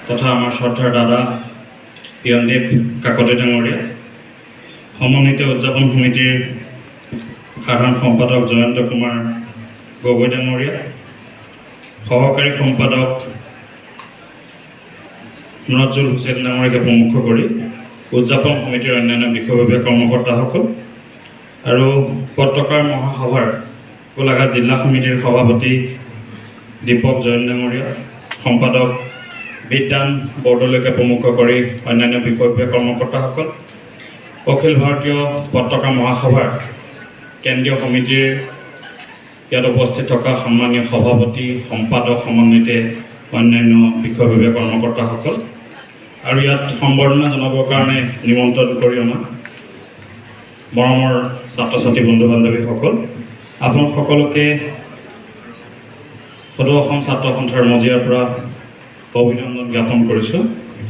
তথা আমাৰ শ্ৰদ্ধাৰ দাদা পিয়নদীপ কাকতি ডাঙৰীয়া, সমন্বিত উদযাপন সমিতিৰ সাধাৰণ সম্পাদক জয়ন্ত কুমাৰ গগৈ ডাঙৰীয়া, সহকাৰী সম্পাদক নজৰুল হুছেইন ডাঙৰীয়াকে প্ৰমুখ কৰি উদযাপন সমিতিৰ অন্যান্য বিষয়ববীয়া কৰ্মকৰ্তাসকল আৰু পতাকাৰ মহাসভাৰ গোলাঘাট জিলা সমিতিৰ সভাপতি দীপক জৈন ডাঙৰীয়া, সম্পাদক বিদ্যান বৰদলৈকে প্ৰমুখ কৰি অন্যান্য বিষয়ববীয়া কৰ্মকৰ্তাসকল, অখিল ভাৰতীয় পতাকা মহাসভাৰ কেন্দ্ৰীয় সমিতিৰ ইয়াত উপস্থিত থকা সন্মানীয় সভাপতি, সম্পাদক সমন্বিতে অন্যান্য বিষয়ববীয়া কৰ্মকৰ্তাসকল আৰু ইয়াত সম্বৰ্ধনা জনাবৰ কাৰণে নিমন্ত্ৰণ কৰি অনা মৰমৰ ছাত্ৰ ছাত্ৰী বন্ধু বান্ধৱীসকল, আপোনালোক সকলোকে সদৌ অসম ছাত্ৰ সন্থাৰ মজিয়াৰ পৰা অভিনন্দন জ্ঞাপন কৰিছোঁ।